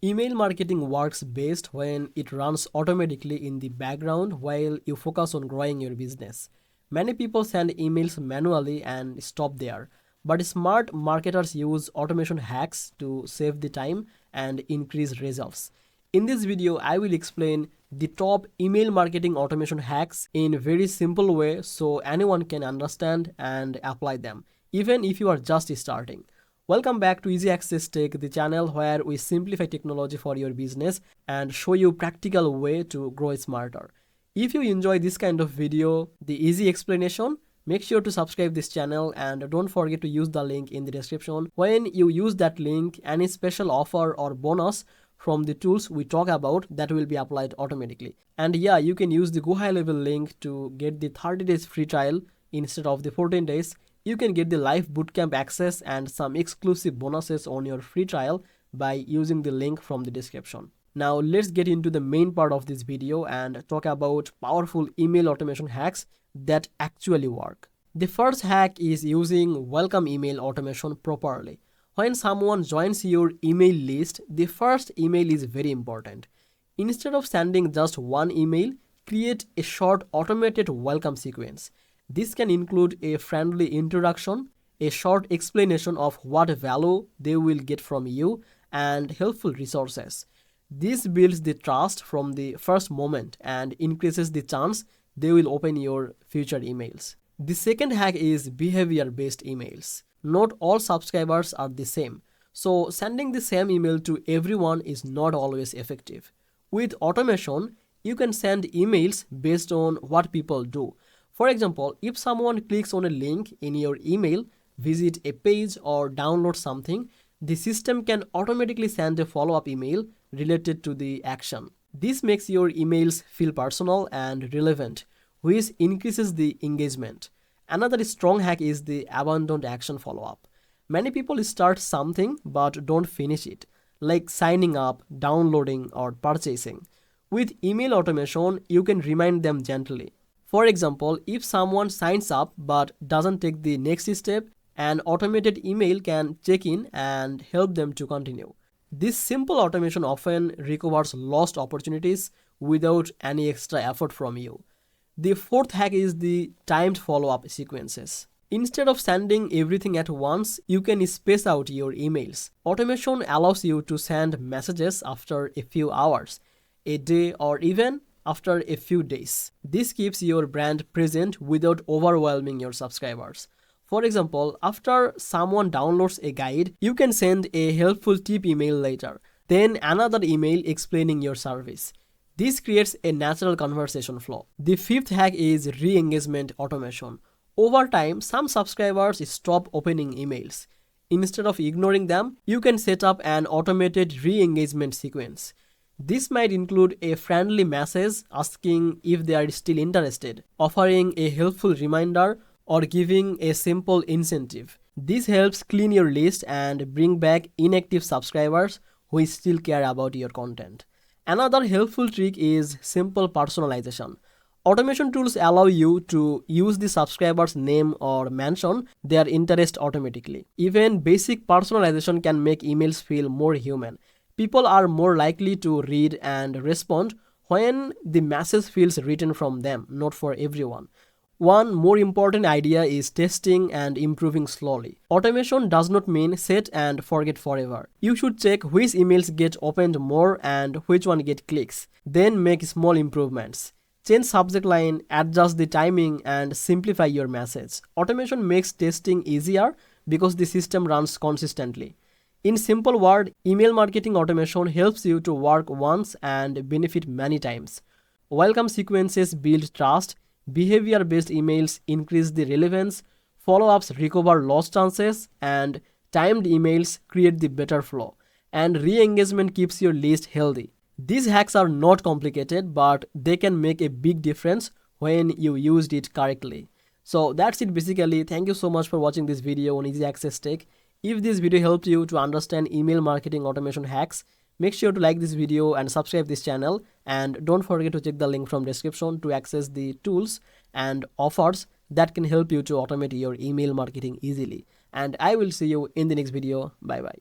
Email marketing works best when it runs automatically in the background while you focus on growing your business. Many people send emails manually and stop there, but smart marketers use automation hacks to save the time and increase results. In this video, I will explain the top email marketing automation hacks in a very simple way so anyone can understand and apply them, even if you are just starting. Welcome back to Easy Access Tech, the channel where we simplify technology for your business and show you practical way to grow smarter. If you enjoy this kind of video, the easy explanation, make sure to subscribe this channel and don't forget to use the link in the description. When you use that link, any special offer or bonus from the tools we talk about that will be applied automatically. And yeah, you can use the Go High Level link to get the 30 days free trial instead of the 14 days. You can get the live bootcamp access and some exclusive bonuses on your free trial by using the link from the description. Now let's get into the main part of this video and talk about powerful email automation hacks that actually work. The first hack is using welcome email automation properly. When someone joins your email list, the first email is very important. Instead of sending just one email, create a short automated welcome sequence. This can include a friendly introduction, a short explanation of what value they will get from you, and helpful resources. This builds the trust from the first moment and increases the chance they will open your future emails. The second hack is behavior-based emails. Not all subscribers are the same, so sending the same email to everyone is not always effective. With automation, you can send emails based on what people do. For example, if someone clicks on a link in your email, visit a page or download something, the system can automatically send a follow-up email related to the action. This makes your emails feel personal and relevant, which increases the engagement. Another strong hack is the abandoned action follow-up. Many people start something but don't finish it, like signing up, downloading, or purchasing. With email automation, you can remind them gently. For example, if someone signs up but doesn't take the next step, an automated email can check in and help them to continue. This simple automation often recovers lost opportunities without any extra effort from you. The fourth hack is the timed follow-up sequences. Instead of sending everything at once, you can space out your emails. Automation allows you to send messages after a few hours, a day, or even after a few days. This keeps your brand present without overwhelming your subscribers. For example, after someone downloads a guide, you can send a helpful tip email later, then another email explaining your service. This creates a natural conversation flow. The fifth hack is re-engagement automation. Over time, some subscribers stop opening emails. Instead of ignoring them, you can set up an automated re-engagement sequence. This might include a friendly message asking if they are still interested, offering a helpful reminder, or giving a simple incentive. This helps clean your list and bring back inactive subscribers who still care about your content. Another helpful trick is simple personalization. Automation tools allow you to use the subscriber's name or mention their interest automatically. Even basic personalization can make emails feel more human. People are more likely to read and respond when the message feels written from them, not for everyone. One more important idea is testing and improving slowly. Automation does not mean set and forget forever. You should check which emails get opened more and which one get clicks. Then make small improvements. Change subject line, adjust the timing, and simplify your message. Automation makes testing easier because the system runs consistently. In simple words, email marketing automation helps you to work once and benefit many times. Welcome sequences build trust, behavior-based emails increase the relevance, follow-ups recover lost chances, and timed emails create the better flow. And re-engagement keeps your list healthy. These hacks are not complicated, but they can make a big difference when you used it correctly. So that's it basically. Thank you so much for watching this video on Easy Access Tech. If this video helped you to understand email marketing automation hacks, make sure to like this video and subscribe this channel, and don't forget to check the link from description to access the tools and offers that can help you to automate your email marketing easily. And I will see you in the next video. Bye bye.